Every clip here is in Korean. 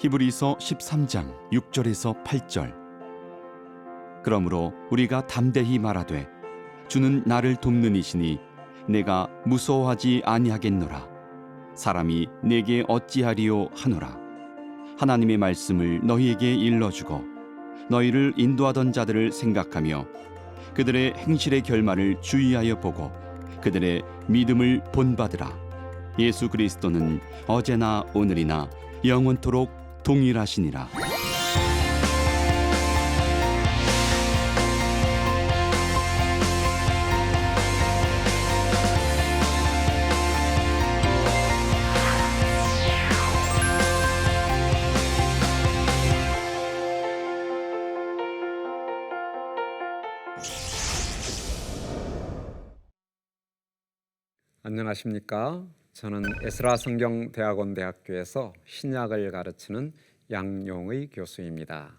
히브리서 13장 6절에서 8절. 그러므로 우리가 담대히 말하되 주는 나를 돕는 이시니 내가 무서워하지 아니하겠노라. 사람이 내게 어찌하리요 하노라. 하나님의 말씀을 너희에게 일러주고 너희를 인도하던 자들을 생각하며 그들의 행실의 결말을 주의하여 보고 그들의 믿음을 본받으라. 예수 그리스도는 어제나 오늘이나 영원토록 동일하시니라. 안녕하십니까? 저는 에스라 성경대학원 대학교에서 신약을 가르치는 양용의 교수입니다.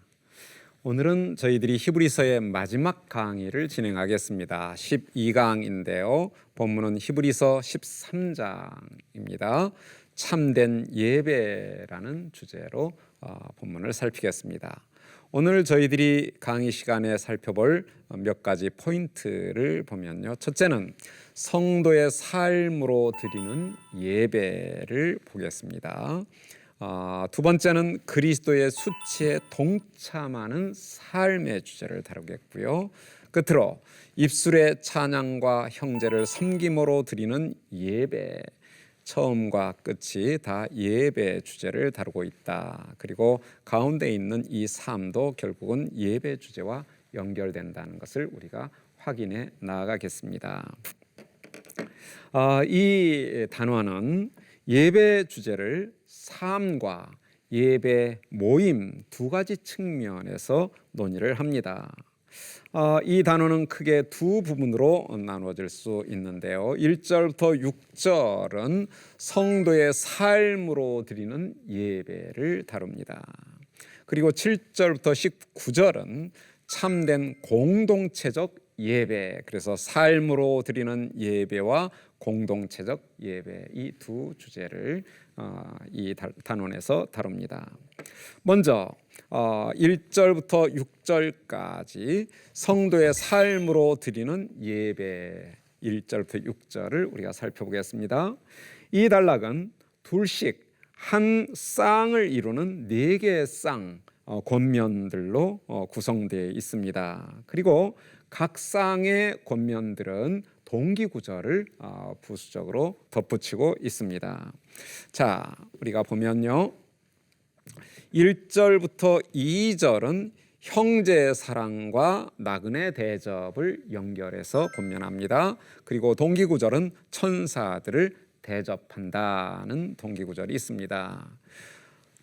오늘은 저희들이 히브리서의 마지막 강의를 진행하겠습니다. 12강인데요. 본문은 히브리서 13장입니다. 참된 예배라는 주제로 본문을 살피겠습니다. 오늘 저희들이 강의 시간에 살펴볼 몇 가지 포인트를 보면요. 첫째는 성도의 삶으로 드리는 예배를 보겠습니다. 두 번째는 그리스도의 수치에 동참하는 삶의 주제를 다루겠고요. 끝으로 입술의 찬양과 형제를 섬김으로 드리는 예배, 처음과 끝이 다 예배 주제를 다루고 있다. 그리고 가운데 있는 이 삶도 결국은 예배 주제와 연결된다는 것을 우리가 확인해 나아가겠습니다. 이 단원은 예배 주제를 삶과 예배 모임 두 가지 측면에서 논의를 합니다. 이 단어는 크게 두 부분으로 나누어질 수 있는데요. 1절부터 6절은 성도의 삶으로 드리는 예배를 다룹니다. 그리고 7절부터 19절은 참된 공동체적 예배, 그래서 삶으로 드리는 예배와 공동체적 예배, 이 두 주제를 이 단원에서 다룹니다. 먼저 1절부터 6절까지 성도의 삶으로 드리는 예배 1절부터 6절을 우리가 살펴보겠습니다. 이 단락은 둘씩 한 쌍을 이루는 4개의 쌍 권면들로 구성되어 있습니다. 그리고 각 쌍의 권면들은 동기구절을 부수적으로 덧붙이고 있습니다. 자, 우리가 보면요. 1절부터 2절은 형제의 사랑과 나그네 대접을 연결해서 권면합니다. 그리고 동기구절은 천사들을 대접한다는 동기구절이 있습니다.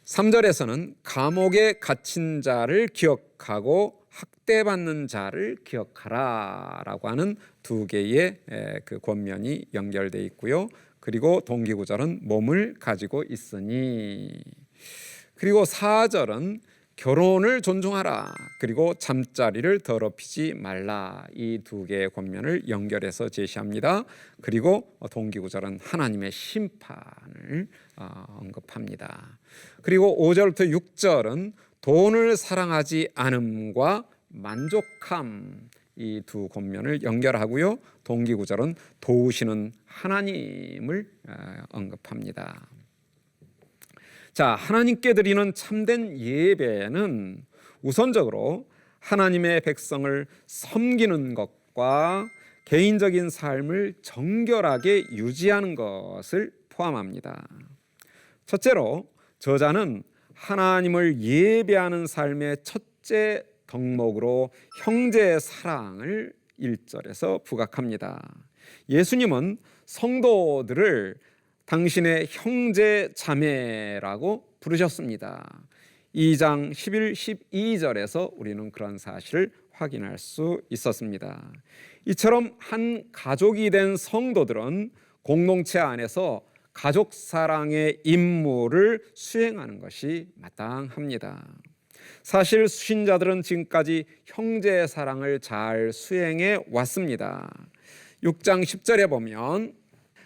3절에서는 감옥에 갇힌 자를 기억하고 학대받는 자를 기억하라 라고 하는 2개의 그 권면이 연결되어 있고요. 그리고 동기구절은 몸을 가지고 있으니, 그리고 4절은 결혼을 존중하라, 그리고 잠자리를 더럽히지 말라, 이 2개의 권면을 연결해서 제시합니다. 그리고 동기구절은 하나님의 심판을 언급합니다. 그리고 5절부터 6절은 돈을 사랑하지 않음과 만족함, 이 두 권면을 연결하고요. 동기구절은 도우시는 하나님을 언급합니다. 자, 하나님께 드리는 참된 예배는 우선적으로 하나님의 백성을 섬기는 것과 개인적인 삶을 정결하게 유지하는 것을 포함합니다. 첫째로 저자는 하나님을 예배하는 삶의 첫째 덕목으로 형제의 사랑을 1절에서 부각합니다. 예수님은 성도들을 당신의 형제 자매라고 부르셨습니다. 2장 11, 12절에서 우리는 그런 사실을 확인할 수 있었습니다. 이처럼 한 가족이 된 성도들은 공동체 안에서 가족 사랑의 임무를 수행하는 것이 마땅합니다. 사실 신자들은 지금까지 형제의 사랑을 잘 수행해 왔습니다. 6장 10절에 보면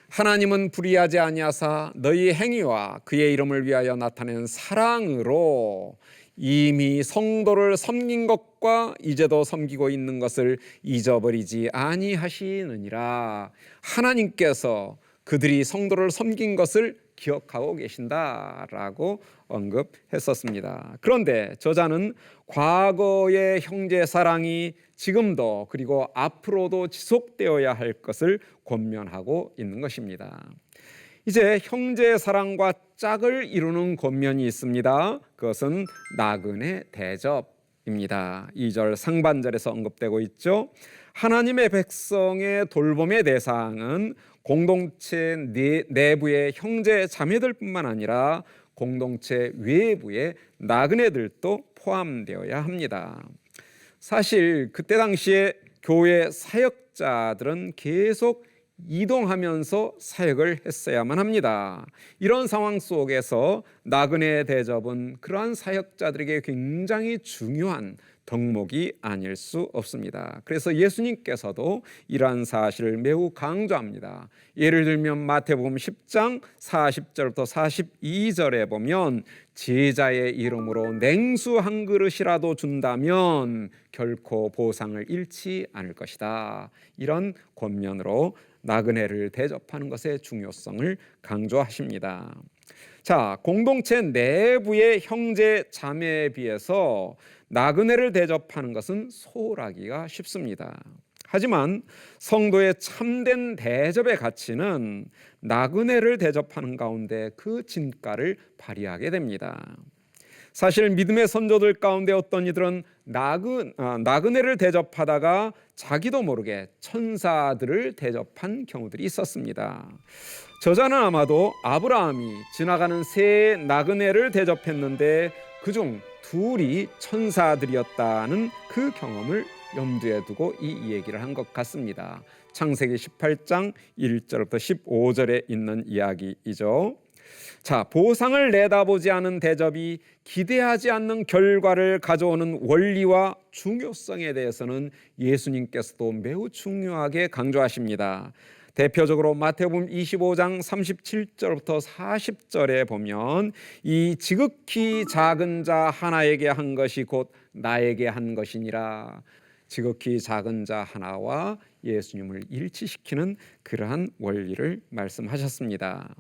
하나님은 불의하지 아니하사 너희 행위와 그의 이름을 위하여 나타낸 사랑으로 이미 성도를 섬긴 것과 이제도 섬기고 있는 것을 잊어버리지 아니하시느니라. 하나님께서 그들이 성도를 섬긴 것을 기억하고 계신다라고 언급했었습니다. 그런데 저자는 과거의 형제 사랑이 지금도 그리고 앞으로도 지속되어야 할 것을 권면하고 있는 것입니다. 이제 형제 사랑과 짝을 이루는 권면이 있습니다. 그것은 나그네 대접입니다. 2절 상반절에서 언급되고 있죠. 하나님의 백성의 돌봄의 대상은 공동체 내부의 형제 자매들뿐만 아니라 공동체 외부의 나그네들도 포함되어야 합니다. 사실 그때 당시에 교회 사역자들은 계속 이동하면서 사역을 했어야만 합니다. 이런 상황 속에서 나그네 대접은 그러한 사역자들에게 굉장히 중요한 덕목이 아닐 수 없습니다. 그래서 예수님께서도 이러한 사실을 매우 강조합니다. 예를 들면 마태복음 10장 40절부터 42절에 보면 제자의 이름으로 냉수 한 그릇이라도 준다면 결코 보상을 잃지 않을 것이다. 이런 권면으로 나그네를 대접하는 것의 중요성을 강조하십니다. 자, 공동체 내부의 형제 자매에 비해서 나그네를 대접하는 것은 소홀하기가 쉽습니다. 하지만 성도의 참된 대접의 가치는 나그네를 대접하는 가운데 그 진가를 발휘하게 됩니다. 사실 믿음의 선조들 가운데 어떤 이들은 나그네를 대접하다가 자기도 모르게 천사들을 대접한 경우들이 있었습니다. 저자는 아마도 아브라함이 지나가는 세 나그네를 대접했는데 그중 둘이 천사들이었다는 그 경험을 염두에 두고 이 얘기를 한 것 같습니다. 창세기 18장 1절부터 15절에 있는 이야기이죠. 자, 보상을 내다보지 않은 대접이 기대하지 않는 결과를 가져오는 원리와 중요성에 대해서는 예수님께서도 매우 중요하게 강조하십니다. 대표적으로 마태복음 25장 37절부터 40절에 보면 이 지극히 작은 자 하나에게 한 것이 곧 나에게 한 것이니라. 지극히 작은 자 하나와 예수님을 일치시키는 그러한 원리를 말씀하셨습니다.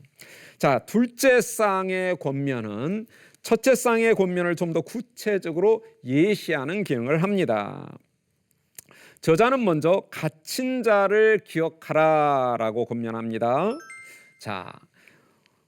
자, 둘째 쌍의 권면은 첫째 쌍의 권면을 좀 더 구체적으로 예시하는 기능을 합니다. 저자는 먼저 갇힌 자를 기억하라라고 권면합니다. 자,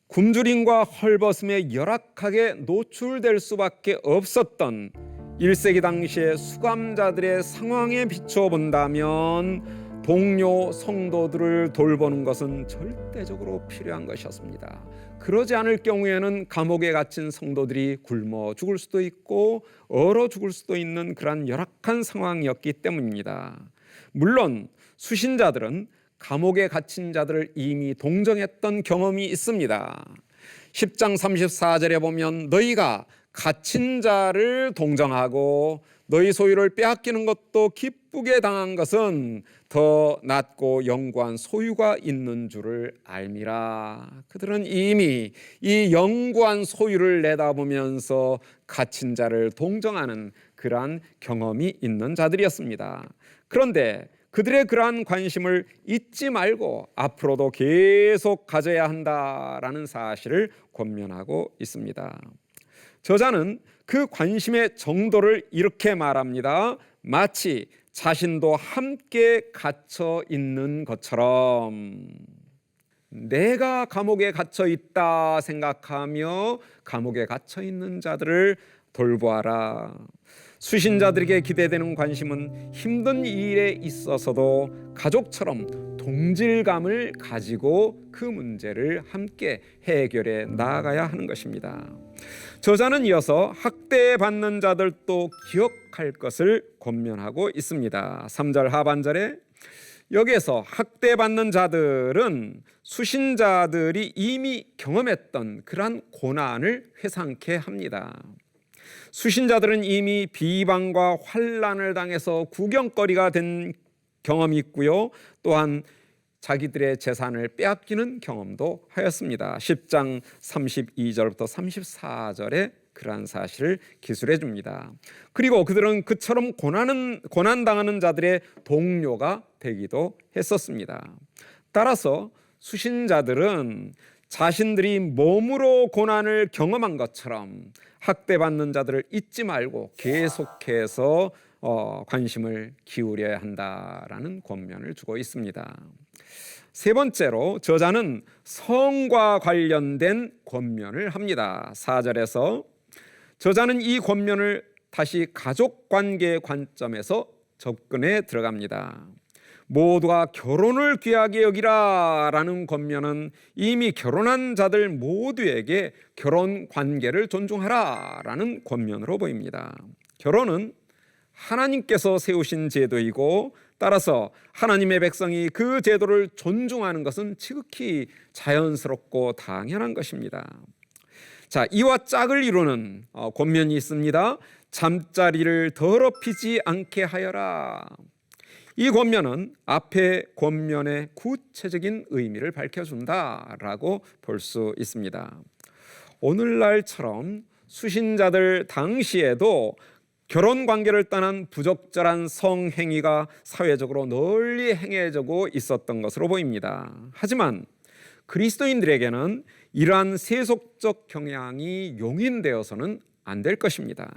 굶주림과 헐벗음에 열악하게 노출될 수밖에 없었던 1세기 당시의 수감자들의 상황에 비추어 본다면 동료 성도들을 돌보는 것은 절대적으로 필요한 것이었습니다. 그러지 않을 경우에는 감옥에 갇힌 성도들이 굶어 죽을 수도 있고 얼어 죽을 수도 있는 그러한 열악한 상황이었기 때문입니다. 물론 수신자들은 감옥에 갇힌 자들을 이미 동정했던 경험이 있습니다. 10장 34절에 보면 너희가 갇힌 자를 동정하고 너희 소유를 빼앗기는 것도 기쁘게 당한 것은 더 낫고 영구한 소유가 있는 줄을 알미라. 그들은 이미 이 영구한 소유를 내다보면서 갇힌 자를 동정하는 그러한 경험이 있는 자들이었습니다. 그런데 그들의 그러한 관심을 잊지 말고 앞으로도 계속 가져야 한다라는 사실을 권면하고 있습니다. 저자는 그 관심의 정도를 이렇게 말합니다. 마치 자신도 함께 갇혀 있는 것처럼 내가 감옥에 갇혀 있다 생각하며 감옥에 갇혀 있는 자들을 돌보아라. 수신자들에게 기대되는 관심은 힘든 일에 있어서도 가족처럼 동질감을 가지고 그 문제를 함께 해결해 나아가야 하는 것입니다. 저자는 이어서 학대받는 자들도 기억할 것을 권면하고 있습니다. 3절 하반절에 여기에서 학대받는 자들은 수신자들이 이미 경험했던 그러한 고난을 회상케 합니다. 수신자들은 이미 비방과 환난을 당해서 구경거리가 된 경험이 있고요. 또한 자기들의 재산을 빼앗기는 경험도 하였습니다. 10장 32절부터 34절에 그러한 사실을 기술해 줍니다. 그리고 그들은 그처럼 고난당하는 자들의 동료가 되기도 했었습니다. 따라서 수신자들은 자신들이 몸으로 고난을 경험한 것처럼 학대받는 자들을 잊지 말고 계속해서 관심을 기울여야 한다라는 권면을 주고 있습니다. 세 번째로 저자는 성과 관련된 권면을 합니다. 4절에서 저자는 이 권면을 다시 가족관계 관점에서 접근해 들어갑니다. 모두가 결혼을 귀하게 여기라라는 권면은 이미 결혼한 자들 모두에게 결혼 관계를 존중하라라는 권면으로 보입니다. 결혼은 하나님께서 세우신 제도이고 따라서 하나님의 백성이 그 제도를 존중하는 것은 지극히 자연스럽고 당연한 것입니다. 자, 이와 짝을 이루는 권면이 있습니다. 잠자리를 더럽히지 않게 하여라. 이 권면은 앞의 권면의 구체적인 의미를 밝혀준다라고 볼 수 있습니다. 오늘날처럼 수신자들 당시에도 결혼 관계를 떠난 부적절한 성행위가 사회적으로 널리 행해지고 있었던 것으로 보입니다. 하지만 그리스도인들에게는 이러한 세속적 경향이 용인되어서는 안 될 것입니다.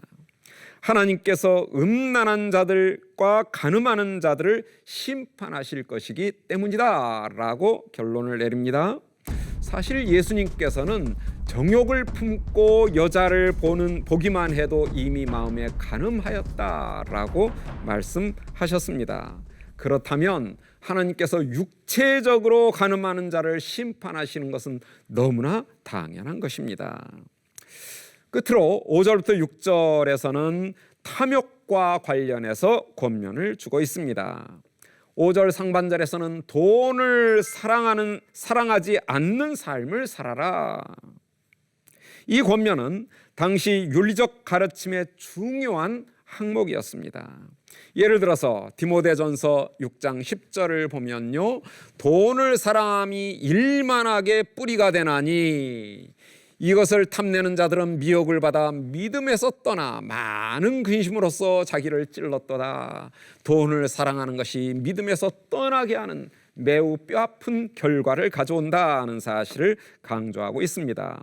하나님께서 음란한 자들과 간음하는 자들을 심판하실 것이기 때문이다라고 결론을 내립니다. 사실 예수님께서는 정욕을 품고 여자를 보기만 해도 이미 마음에 간음하였다라고 말씀하셨습니다. 그렇다면 하나님께서 육체적으로 간음하는 자를 심판하시는 것은 너무나 당연한 것입니다. 끝으로 5절부터 6절에서는 탐욕과 관련해서 권면을 주고 있습니다. 5절 상반절에서는 돈을 사랑하지 않는 삶을 살아라. 이 권면은 당시 윤리적 가르침의 중요한 항목이었습니다. 예를 들어서 디모데전서 6장 10절을 보면요, 돈을 사랑함이 일만하게 뿌리가 되나니 이것을 탐내는 자들은 미혹을 받아 믿음에서 떠나 많은 근심으로써 자기를 찔렀도다. 돈을 사랑하는 것이 믿음에서 떠나게 하는 매우 뼈아픈 결과를 가져온다는 사실을 강조하고 있습니다.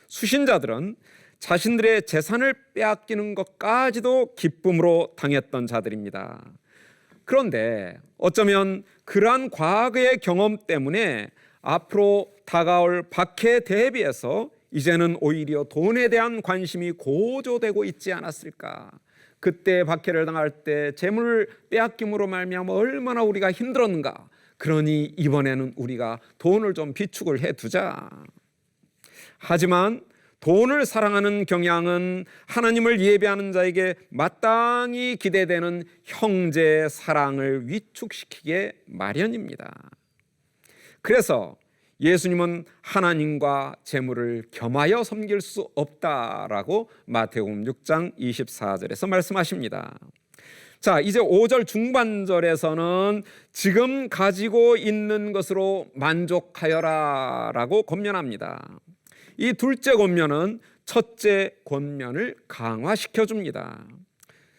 수신자들은 자신들의 재산을 빼앗기는 것까지도 기쁨으로 당했던 자들입니다. 그런데 어쩌면 그러한 과거의 경험 때문에 앞으로 다가올 박해에 대비해서 이제는 오히려 돈에 대한 관심이 고조되고 있지 않았을까. 그때 박해를 당할 때 재물을 빼앗김으로 말미암아 얼마나 우리가 힘들었는가. 그러니 이번에는 우리가 돈을 좀 비축을 해두자. 하지만 돈을 사랑하는 경향은 하나님을 예배하는 자에게 마땅히 기대되는 형제 사랑을 위축시키게 마련입니다. 그래서 예수님은 하나님과 재물을 겸하여 섬길 수 없다라고 마태복음 6장 24절에서 말씀하십니다. 자, 이제 5절 중반절에서는 지금 가지고 있는 것으로 만족하여라라고 권면합니다. 이 둘째 권면은 첫째 권면을 강화시켜 줍니다.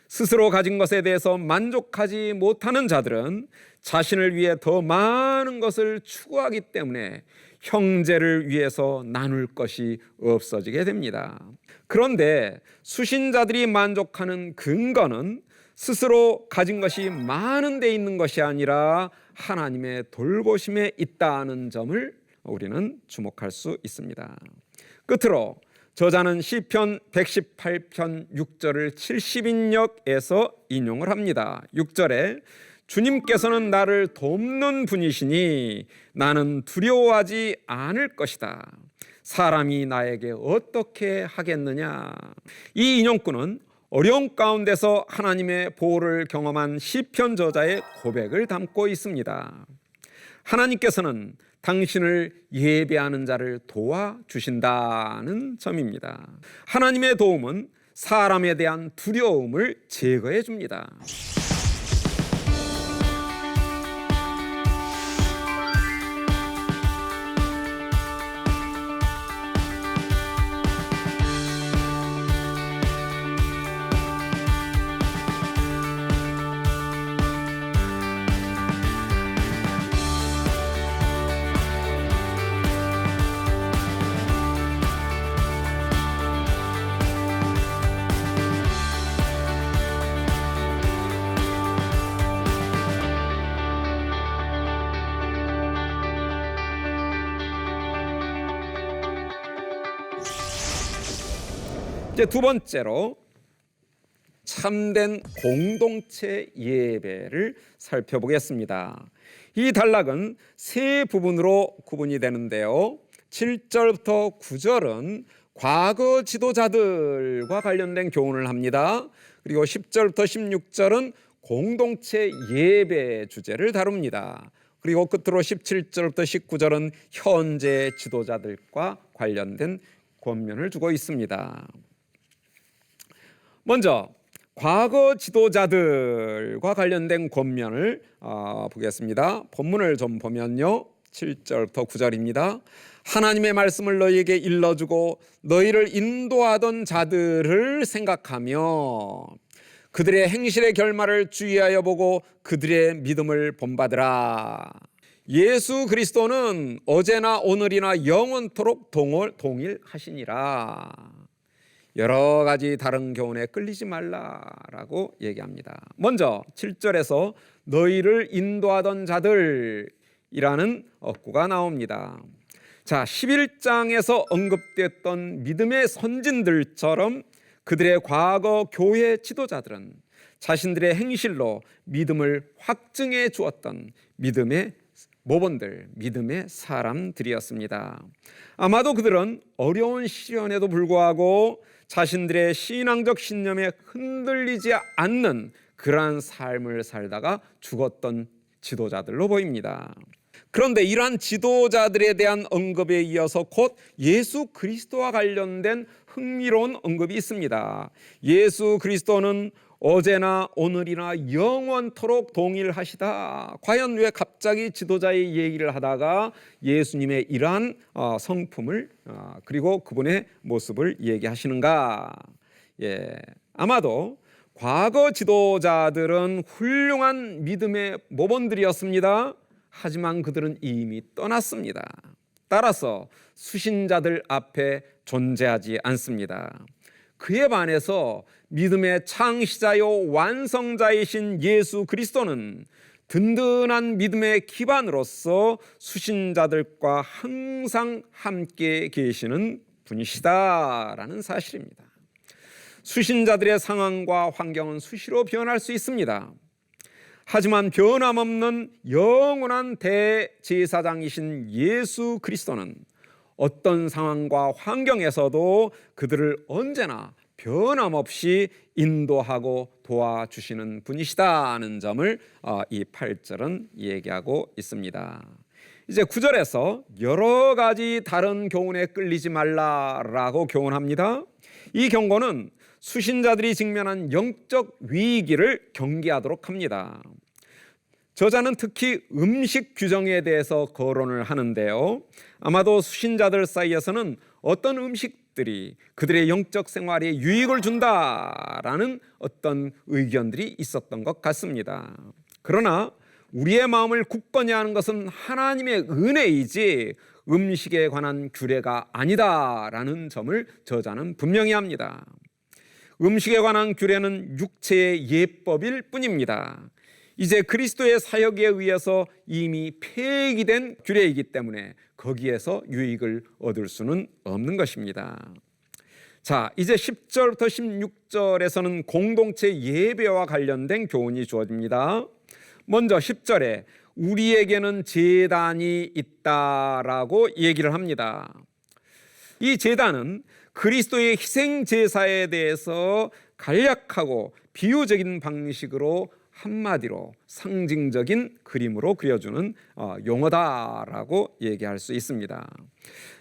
스스로 가진 것에 대해서 만족하지 못하는 자들은 자신을 위해 더 많은 것을 추구하기 때문에 형제를 위해서 나눌 것이 없어지게 됩니다. 그런데 수신자들이 만족하는 근거는 스스로 가진 것이 많은 데 있는 것이 아니라 하나님의 돌보심에 있다는 점을 우리는 주목할 수 있습니다. 끝으로 저자는 시편 118편 6절을 70인역에서 인용을 합니다. 6절에 주님께서는 나를 돕는 분이시니 나는 두려워하지 않을 것이다. 사람이 나에게 어떻게 하겠느냐. 이 인용구는 어려움 가운데서 하나님의 보호를 경험한 시편 저자의 고백을 담고 있습니다. 하나님께서는 당신을 예배하는 자를 도와주신다는 점입니다. 하나님의 도움은 사람에 대한 두려움을 제거해 줍니다. 이제 두 번째로 참된 공동체 예배를 살펴보겠습니다. 이 단락은 세 부분으로 구분이 되는데요. 7절부터 9절은 과거 지도자들과 관련된 교훈을 합니다. 그리고 10절부터 16절은 공동체 예배 주제를 다룹니다. 그리고 끝으로 17절부터 19절은 현재 지도자들과 관련된 권면을 주고 있습니다. 먼저 과거 지도자들과 관련된 권면을 보겠습니다. 본문을 좀 보면요, 7절부터 9절입니다. 하나님의 말씀을 너희에게 일러주고 너희를 인도하던 자들을 생각하며 그들의 행실의 결말을 주의하여 보고 그들의 믿음을 본받으라. 예수 그리스도는 어제나 오늘이나 영원토록 동일하시니라. 여러 가지 다른 교훈에 끌리지 말라라고 얘기합니다. 먼저 7절에서 너희를 인도하던 자들이라는 어구가 나옵니다. 자, 11장에서 언급됐던 믿음의 선진들처럼 그들의 과거 교회 지도자들은 자신들의 행실로 믿음을 확증해 주었던 믿음의 모범들, 믿음의 사람들이었습니다. 아마도 그들은 어려운 시련에도 불구하고 자신들의 신앙적 신념에 흔들리지 않는 그러한 삶을 살다가 죽었던 지도자들로 보입니다. 그런데 이러한 지도자들에 대한 언급에 이어서 곧 예수 그리스도와 관련된 흥미로운 언급이 있습니다. 예수 그리스도는 어제나 오늘이나 영원토록 동일하시다. 과연 왜 갑자기 지도자의 얘기를 하다가 예수님의 이러한 성품을 그리고 그분의 모습을 얘기하시는가? 아마도 과거 지도자들은 훌륭한 믿음의 모범들이었습니다. 하지만 그들은 이미 떠났습니다. 따라서 수신자들 앞에 존재하지 않습니다. 그에 반해서 믿음의 창시자요 완성자이신 예수 그리스도는 든든한 믿음의 기반으로서 수신자들과 항상 함께 계시는 분이시다라는 사실입니다. 수신자들의 상황과 환경은 수시로 변할 수 있습니다. 하지만 변함없는 영원한 대제사장이신 예수 그리스도는 어떤 상황과 환경에서도 그들을 언제나 변함없이 인도하고 도와주시는 분이시다는 점을 이 8절은 얘기하고 있습니다. 이제 9절에서 여러 가지 다른 교훈에 끌리지 말라라고 교훈합니다. 이 경고는 수신자들이 직면한 영적 위기를 경계하도록 합니다. 저자는 특히 음식 규정에 대해서 거론을 하는데요. 아마도 수신자들 사이에서는 어떤 음식들이 그들의 영적 생활에 유익을 준다라는 어떤 의견들이 있었던 것 같습니다. 그러나 우리의 마음을 굳건히 하는 것은 하나님의 은혜이지 음식에 관한 규례가 아니다라는 점을 저자는 분명히 합니다. 음식에 관한 규례는 육체의 예법일 뿐입니다. 이제 그리스도의 사역에 의해서 이미 폐기된 규례이기 때문에 거기에서 유익을 얻을 수는 없는 것입니다. 자, 이제 10절부터 16절에서는 공동체 예배와 관련된 교훈이 주어집니다. 먼저 10절에 우리에게는 제단이 있다라고 얘기를 합니다. 이 제단은 그리스도의 희생 제사에 대해서 간략하고 비유적인 방식으로 한마디로 상징적인 그림으로 그려주는 용어다라고 얘기할 수 있습니다.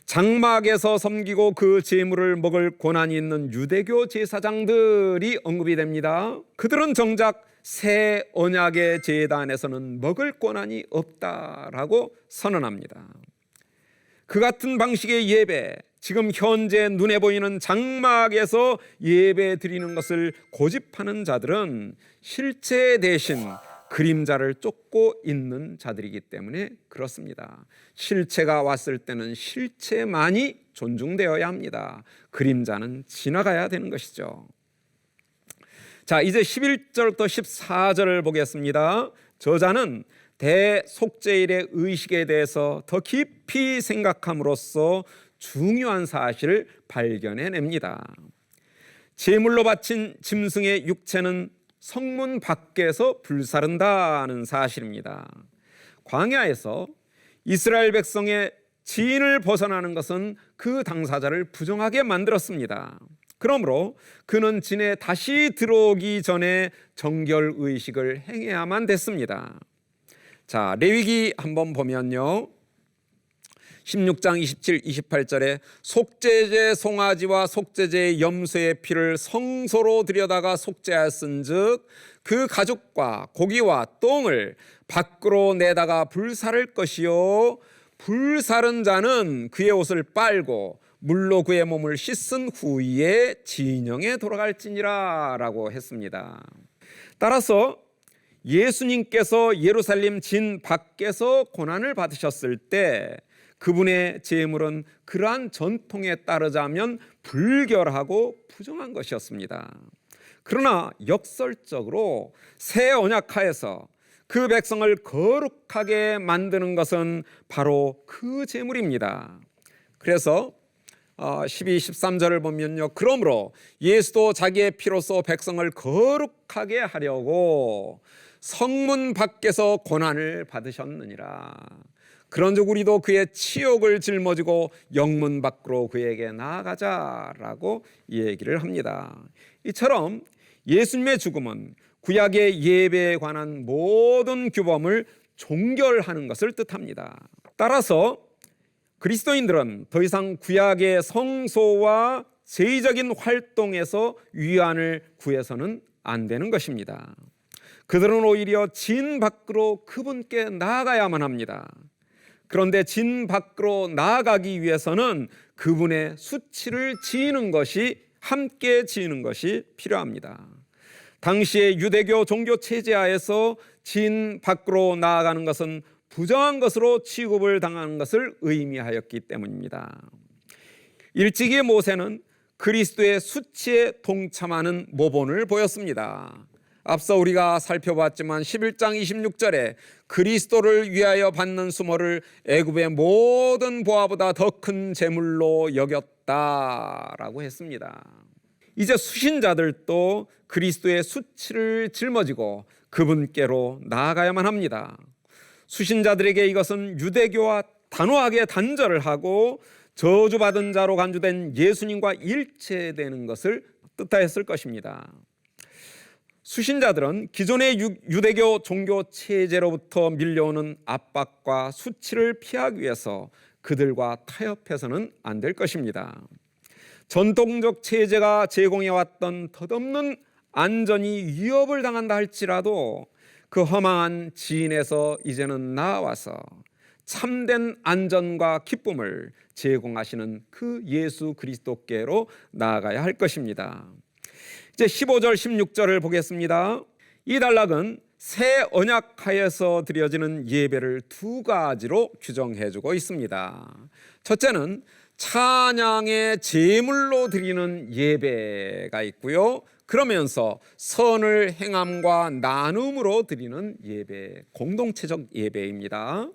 장막에서 섬기고 그 제물을 먹을 권한이 있는 유대교 제사장들이 언급이 됩니다. 그들은 정작 새 언약의 제단에서는 먹을 권한이 없다라고 선언합니다. 그 같은 방식의 예배, 지금 현재 눈에 보이는 장막에서 예배 드리는 것을 고집하는 자들은 실체 대신 그림자를 쫓고 있는 자들이기 때문에 그렇습니다. 실체가 왔을 때는 실체만이 존중되어야 합니다. 그림자는 지나가야 되는 것이죠. 자, 이제 11절부터 14절을 보겠습니다. 저자는 대속죄일의 의식에 대해서 더 깊이 생각함으로써 중요한 사실을 발견해냅니다. 제물로 바친 짐승의 육체는 성문 밖에서 불사른다는 사실입니다. 광야에서 이스라엘 백성의 지인을 벗어나는 것은 그 당사자를 부정하게 만들었습니다. 그러므로 그는 진에 다시 들어오기 전에 정결 의식을 행해야만 됐습니다. 자, 레위기 한번 보면요, 16장 27, 28절에 속죄제 송아지와 속죄제 염소의 피를 성소로 들여다가 속죄하였은즉 그 가죽과 고기와 똥을 밖으로 내다가 불사를 것이요 불사른 자는 그의 옷을 빨고 물로 그의 몸을 씻은 후에 진영에 돌아갈지니라 라고 했습니다. 따라서 예수님께서 예루살렘 진 밖에서 고난을 받으셨을 때 그분의 제물은 그러한 전통에 따르자면 불결하고 부정한 것이었습니다. 그러나 역설적으로 새 언약하에서 그 백성을 거룩하게 만드는 것은 바로 그 제물입니다. 그래서 12, 13절을 보면요, 그러므로 예수도 자기의 피로써 백성을 거룩하게 하려고 성문 밖에서 고난을 받으셨느니라. 그런즉 우리도 그의 치욕을 짊어지고 영문 밖으로 그에게 나아가자라고 얘기를 합니다. 이처럼 예수님의 죽음은 구약의 예배에 관한 모든 규범을 종결하는 것을 뜻합니다. 따라서 그리스도인들은 더 이상 구약의 성소와 제의적인 활동에서 위안을 구해서는 안 되는 것입니다. 그들은 오히려 진 밖으로 그분께 나아가야만 합니다. 그런데 진 밖으로 나아가기 위해서는 그분의 수치를 지는 것이, 함께 지는 것이 필요합니다. 당시의 유대교 종교 체제하에서 진 밖으로 나아가는 것은 부정한 것으로 취급을 당하는 것을 의미하였기 때문입니다. 일찍이 모세는 그리스도의 수치에 동참하는 모본을 보였습니다. 앞서 우리가 살펴봤지만 11장 26절에 그리스도를 위하여 받는 수모를 애굽의 모든 보화보다 더 큰 재물로 여겼다라고 했습니다. 이제 수신자들도 그리스도의 수치를 짊어지고 그분께로 나아가야만 합니다. 수신자들에게 이것은 유대교와 단호하게 단절을 하고 저주받은 자로 간주된 예수님과 일체되는 것을 뜻하였을 것입니다. 수신자들은 기존의 유대교 종교 체제로부터 밀려오는 압박과 수치를 피하기 위해서 그들과 타협해서는 안 될 것입니다. 전통적 체제가 제공해왔던 덧없는 안전이 위협을 당한다 할지라도 그 허망한 지인에서 이제는 나와서 참된 안전과 기쁨을 제공하시는 그 예수 그리스도께로 나아가야 할 것입니다. 이제 15절 16절을 보겠습니다. 이 단락은 새 언약하에서 드려지는 예배를 두 가지로 규정해주고 있습니다. 첫째는 찬양의 제물로 드리는 예배가 있고요, 그러면서 선을 행함과 나눔으로 드리는 예배, 공동체적 예배입니다.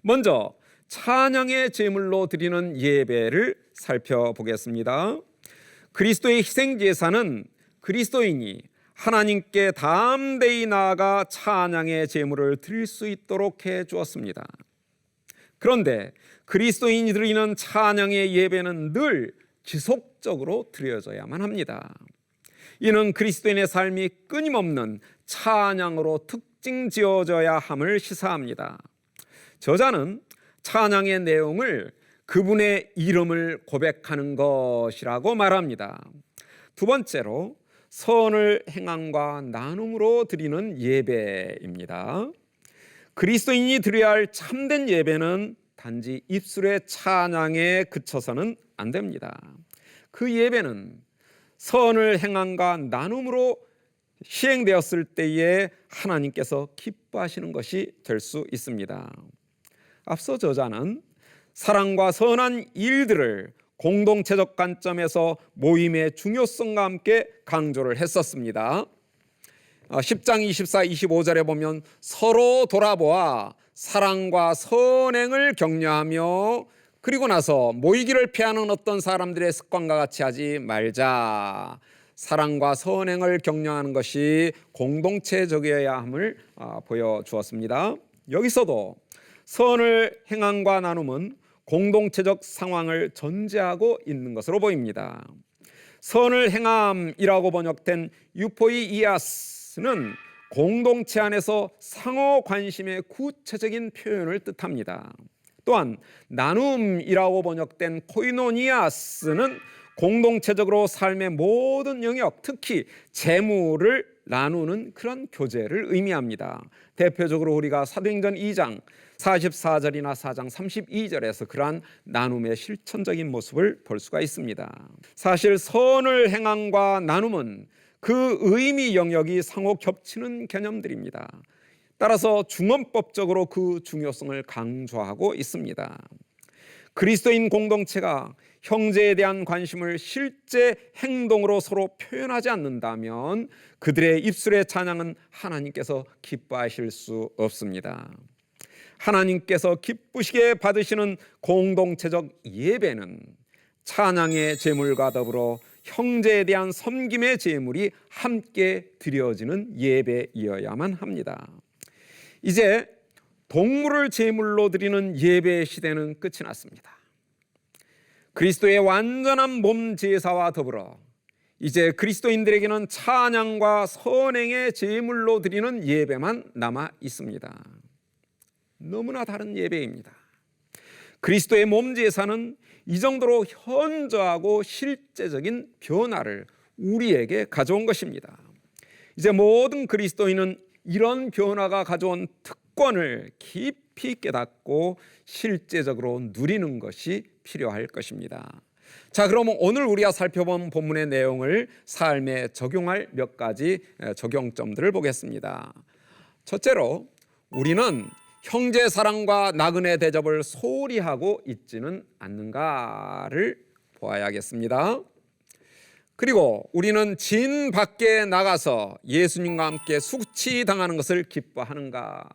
먼저 찬양의 제물로 드리는 예배를 살펴보겠습니다. 그리스도의 희생제사는 그리스도인이 하나님께 담대히 나아가 찬양의 제물을 드릴 수 있도록 해 주었습니다. 그런데 그리스도인이 드리는 찬양의 예배는 늘 지속적으로 드려져야만 합니다. 이는 그리스도인의 삶이 끊임없는 찬양으로 특징 지어져야 함을 시사합니다. 저자는 찬양의 내용을 그분의 이름을 고백하는 것이라고 말합니다. 두 번째로 선을 행함과 나눔으로 드리는 예배입니다. 그리스도인이 드려야 할 참된 예배는 단지 입술의 찬양에 그쳐서는 안 됩니다. 그 예배는 선을 행함과 나눔으로 시행되었을 때에 하나님께서 기뻐하시는 것이 될 수 있습니다. 앞서 저자는 사랑과 선한 일들을 공동체적 관점에서 모임의 중요성과 함께 강조를 했었습니다. 10장 24, 25절에 보면 서로 돌아보아 사랑과 선행을 격려하며 그리고 나서 모이기를 피하는 어떤 사람들의 습관과 같이 하지 말자. 사랑과 선행을 격려하는 것이 공동체적이어야 함을 보여주었습니다. 여기서도 선을 행함과 나눔은 공동체적 상황을 전제하고 있는 것으로 보입니다. 선을 행함이라고 번역된 유포이이아스는 공동체 안에서 상호 관심의 구체적인 표현을 뜻합니다. 또한 나눔이라고 번역된 코이노니아스는 공동체적으로 삶의 모든 영역, 특히 재물을 나누는 그런 교제를 의미합니다. 대표적으로 우리가 사도행전 2장 44절이나 4장 32절에서 그러한 나눔의 실천적인 모습을 볼 수가 있습니다. 사실 선을 행함과 나눔은 그 의미 영역이 상호 겹치는 개념들입니다. 따라서 중언법적으로 그 중요성을 강조하고 있습니다. 그리스도인 공동체가 형제에 대한 관심을 실제 행동으로 서로 표현하지 않는다면 그들의 입술의 찬양은 하나님께서 기뻐하실 수 없습니다. 하나님께서 기쁘시게 받으시는 공동체적 예배는 찬양의 제물과 더불어 형제에 대한 섬김의 제물이 함께 드려지는 예배이어야만 합니다. 이제 동물을 제물로 드리는 예배의 시대는 끝이 났습니다. 그리스도의 완전한 몸 제사와 더불어 이제 그리스도인들에게는 찬양과 선행의 제물로 드리는 예배만 남아 있습니다. 너무나 다른 예배입니다. 그리스도의 몸 제사는 이 정도로 현저하고 실제적인 변화를 우리에게 가져온 것입니다. 이제 모든 그리스도인은 이런 변화가 가져온 특권을 깊이 깨닫고 실제적으로 누리는 것이 필요할 것입니다. 자, 그러면 오늘 우리가 살펴본 본문의 내용을 삶에 적용할 몇 가지 적용점들을 보겠습니다. 첫째로 우리는 형제 사랑과 나그네 대접을 소홀히 하고 있지는 않는가를 보아야겠습니다. 그리고 우리는 진 밖에 나가서 예수님과 함께 수치당하는 것을 기뻐하는가.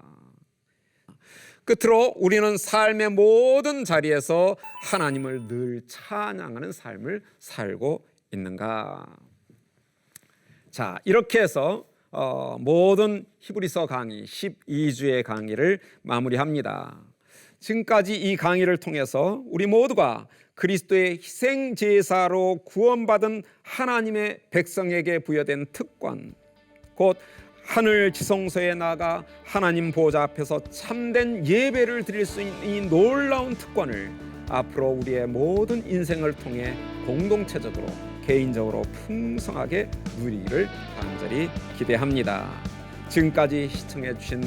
끝으로 우리는 삶의 모든 자리에서 하나님을 늘 찬양하는 삶을 살고 있는가. 자, 이렇게 해서 모든 히브리서 강의 12주의 강의를 마무리합니다. 지금까지 이 강의를 통해서 우리 모두가 그리스도의 희생 제사로 구원받은 하나님의 백성에게 부여된 특권, 곧 하늘 지성소에 나가 하나님 보좌 앞에서 참된 예배를 드릴 수 있는 이 놀라운 특권을 앞으로 우리의 모든 인생을 통해 공동체적으로 개인적으로 풍성하게 누리기를 간절히 기대합니다. 지금까지 시청해 주신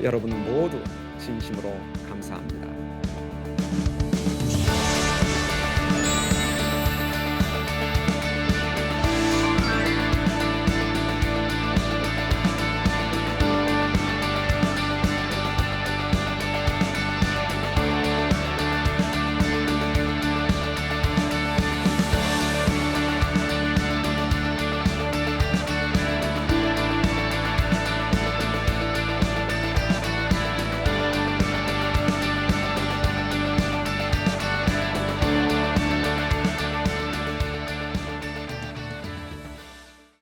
여러분 모두 진심으로 감사합니다.